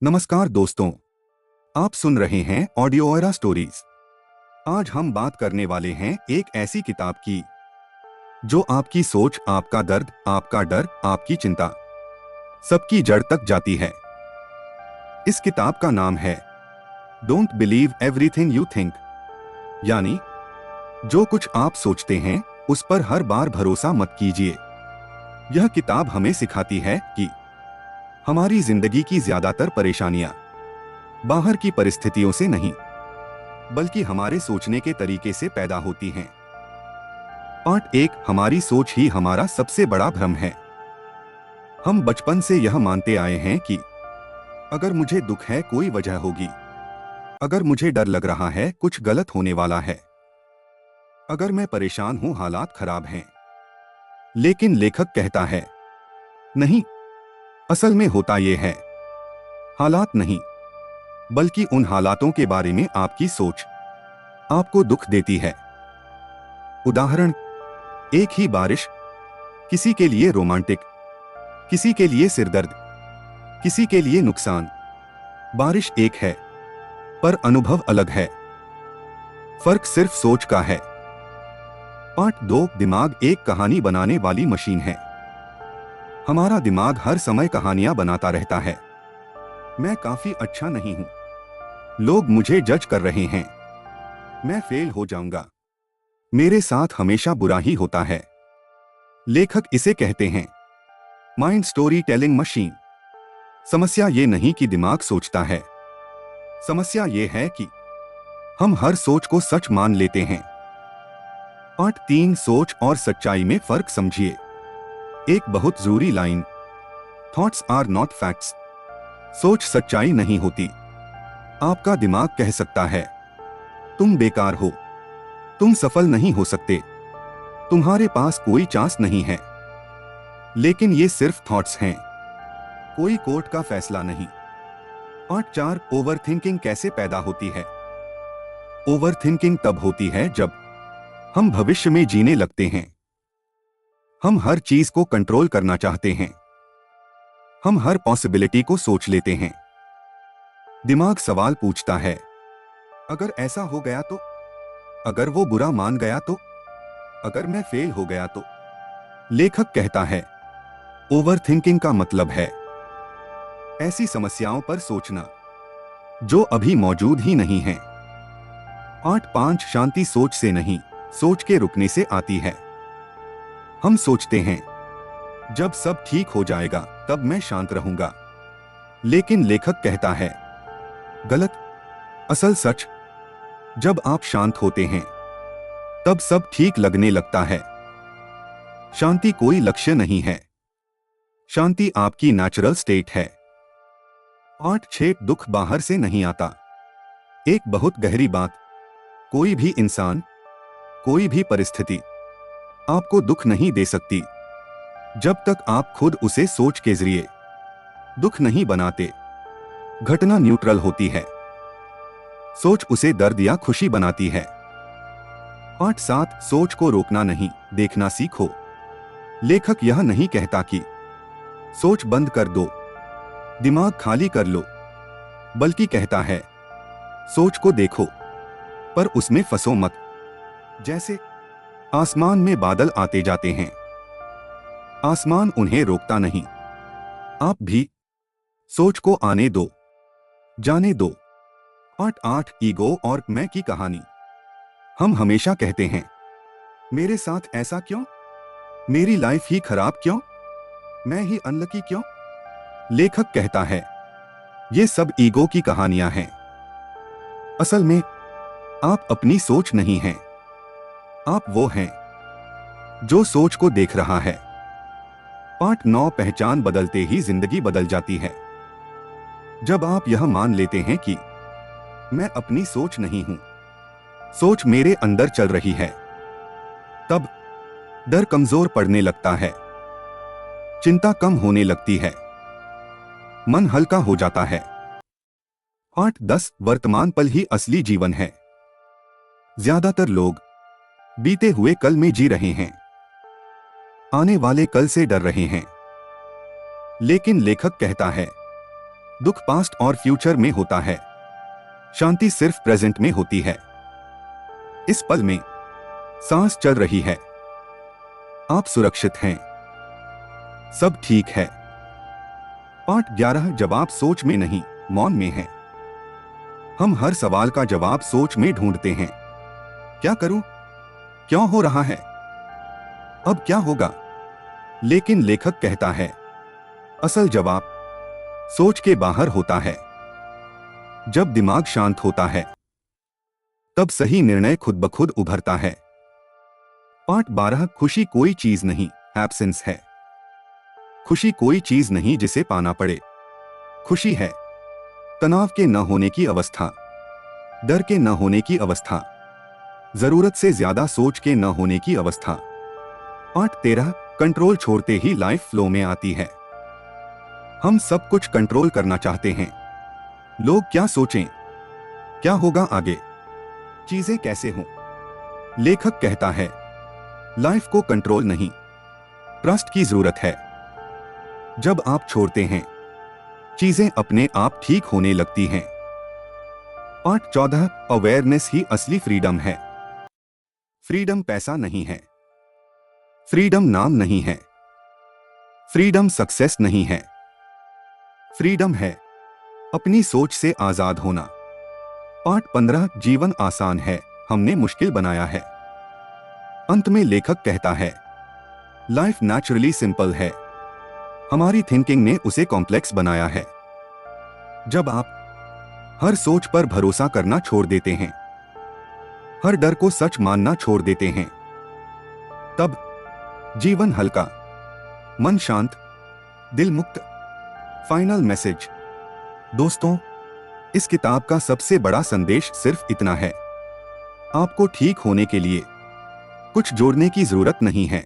नमस्कार दोस्तों, आप सुन रहे हैं ऑडियो एरा स्टोरीज। आज हम बात करने वाले हैं एक ऐसी किताब की जो आपकी सोच, आपका दर्द, आपका डर, आपकी चिंता सबकी जड़ तक जाती है। इस किताब का नाम है don't believe everything you think, यानी जो कुछ आप सोचते हैं उस पर हर बार भरोसा मत कीजिए। यह किताब हमें सिखाती है कि हमारी जिंदगी की ज्यादातर परेशानियां बाहर की परिस्थितियों से नहीं, बल्कि हमारे सोचने के तरीके से पैदा होती हैं। पार्ट 1, हमारी सोच ही हमारा सबसे बड़ा भ्रम है। हम बचपन से यह मानते आए हैं कि अगर मुझे दुख है कोई वजह होगी, अगर मुझे डर लग रहा है कुछ गलत होने वाला है, अगर मैं परेशान हूं हालात खराब हैं। लेकिन लेखक कहता है नहीं, असल में होता यह है हालात नहीं, बल्कि उन हालातों के बारे में आपकी सोच आपको दुख देती है। उदाहरण, एक ही बारिश, किसी के लिए रोमांटिक, किसी के लिए सिरदर्द, किसी के लिए नुकसान। बारिश एक है पर अनुभव अलग है। फर्क सिर्फ सोच का है। पार्ट 2, दिमाग एक कहानी बनाने वाली मशीन है। हमारा दिमाग हर समय कहानियां बनाता रहता है। मैं काफी अच्छा नहीं हूं, लोग मुझे जज कर रहे हैं, मैं फेल हो जाऊंगा, मेरे साथ हमेशा बुरा ही होता है। लेखक इसे कहते हैं माइंड स्टोरी टेलिंग मशीन। समस्या ये नहीं कि दिमाग सोचता है, समस्या ये है कि हम हर सोच को सच मान लेते हैं। पार्ट 3, सोच और सच्चाई में फर्क समझिए। एक बहुत जरूरी line, thoughts are not facts. सोच सच्चाई नहीं होती। आपका दिमाग कह सकता है तुम बेकार हो, तुम सफल नहीं हो सकते, तुम्हारे पास कोई चांस नहीं है। लेकिन ये सिर्फ थॉट्स हैं, कोई कोर्ट का फैसला नहीं। पार्ट 4, ओवरथिंकिंग कैसे पैदा होती है। ओवरथिंकिंग तब होती है जब हम भविष्य में जीने लगते हैं। हम हर चीज को कंट्रोल करना चाहते हैं। हम हर पॉसिबिलिटी को सोच लेते हैं। दिमाग सवाल पूछता है, अगर ऐसा हो गया तो, अगर वो बुरा मान गया तो, अगर मैं फेल हो गया तो। लेखक कहता है ओवरथिंकिंग का मतलब है ऐसी समस्याओं पर सोचना जो अभी मौजूद ही नहीं है। पार्ट 5, शांति सोच से नहीं, सोच के रुकने से आती है। हम सोचते हैं जब सब ठीक हो जाएगा तब मैं शांत रहूंगा। लेकिन लेखक कहता है गलत। असल सच, जब आप शांत होते हैं तब सब ठीक लगने लगता है। शांति कोई लक्ष्य नहीं है, शांति आपकी नेचुरल स्टेट है। पार्ट 6, दुख बाहर से नहीं आता। एक बहुत गहरी बात, कोई भी इंसान, कोई भी परिस्थिति आपको दुख नहीं दे सकती जब तक आप खुद उसे सोच के जरिए दुख नहीं बनाते। घटना न्यूट्रल होती है, सोच उसे दर्द या खुशी बनाती है। पार्ट 7, सोच को रोकना नहीं, देखना सीखो। लेखक यह नहीं कहता कि सोच बंद कर दो, दिमाग खाली कर लो, बल्कि कहता है सोच को देखो पर उसमें फंसो मत। जैसे आसमान में बादल आते जाते हैं, आसमान उन्हें रोकता नहीं, आप भी सोच को आने दो, जाने दो। पार्ट 8, ईगो और मैं की कहानी। हम हमेशा कहते हैं मेरे साथ ऐसा क्यों, मेरी लाइफ ही खराब क्यों, मैं ही अनलकी क्यों। लेखक कहता है ये सब ईगो की कहानियां हैं। असल में आप अपनी सोच नहीं हैं, आप वो हैं जो सोच को देख रहा है। पार्ट 9, पहचान बदलते ही जिंदगी बदल जाती है। जब आप यह मान लेते हैं कि मैं अपनी सोच नहीं हूं, सोच मेरे अंदर चल रही है, तब डर कमजोर पड़ने लगता है, चिंता कम होने लगती है, मन हल्का हो जाता है। पार्ट 10, वर्तमान पल ही असली जीवन है। ज्यादातर लोग बीते हुए कल में जी रहे हैं, आने वाले कल से डर रहे हैं। लेकिन लेखक कहता है दुख पास्ट और फ्यूचर में होता है, शांति सिर्फ प्रेजेंट में होती है। इस पल में सांस चल रही है, आप सुरक्षित हैं, सब ठीक है। पार्ट 11। जवाब सोच में नहीं, मौन में है। हम हर सवाल का जवाब सोच में ढूंढते हैं। क्या करूं? क्यों हो रहा है? अब क्या होगा? लेकिन लेखक कहता है, असल जवाब सोच के बाहर होता है। जब दिमाग शांत होता है, तब सही निर्णय खुद ब खुद उभरता है। पार्ट 12। खुशी कोई चीज नहीं, एब्सेंस है। खुशी कोई चीज नहीं जिसे पाना पड़े। खुशी है तनाव के न होने की अवस्था, डर के न होने की अवस्था, जरूरत से ज्यादा सोच के न होने की अवस्था। पार्ट 13। कंट्रोल छोड़ते ही लाइफ फ्लो में आती है। हम सब कुछ कंट्रोल करना चाहते हैं। लोग क्या सोचें, क्या होगा आगे, चीजें कैसे हों। लेखक कहता है, लाइफ को कंट्रोल नहीं, ट्रस्ट की जरूरत है। जब आप छोड़ते हैं, चीजें अपने आप ठीक होने लगती हैं। पार्ट 14। अवेयरनेस ही असली फ्रीडम है। फ्रीडम पैसा नहीं है, फ्रीडम नाम नहीं है, फ्रीडम सक्सेस नहीं है। फ्रीडम है अपनी सोच से आजाद होना। पार्ट 15। जीवन आसान है, हमने मुश्किल बनाया है। अंत में लेखक कहता है, लाइफ नेचुरली सिंपल है, हमारी थिंकिंग ने उसे कॉम्प्लेक्स बनाया है। जब आप हर सोच पर भरोसा करना छोड़ देते हैं, हर डर को सच मानना छोड़ देते हैं, तब जीवन हल्का, मन शांत, दिल मुक्त। Final message. दोस्तों, इस किताब का सबसे बड़ा संदेश सिर्फ इतना है, आपको ठीक होने के लिए कुछ जोड़ने की जरूरत नहीं है,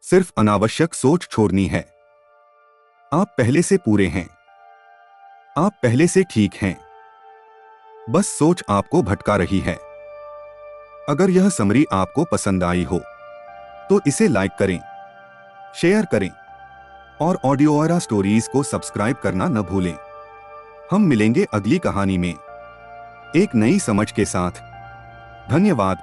सिर्फ अनावश्यक सोच छोड़नी है। आप पहले से पूरे हैं, आप पहले से ठीक हैं, बस सोच आपको भटका रही है। अगर यह समरी आपको पसंद आई हो तो इसे लाइक करें, शेयर करें और ऑडियो एरा स्टोरीज को सब्सक्राइब करना न भूलें। हम मिलेंगे अगली कहानी में एक नई समझ के साथ। धन्यवाद।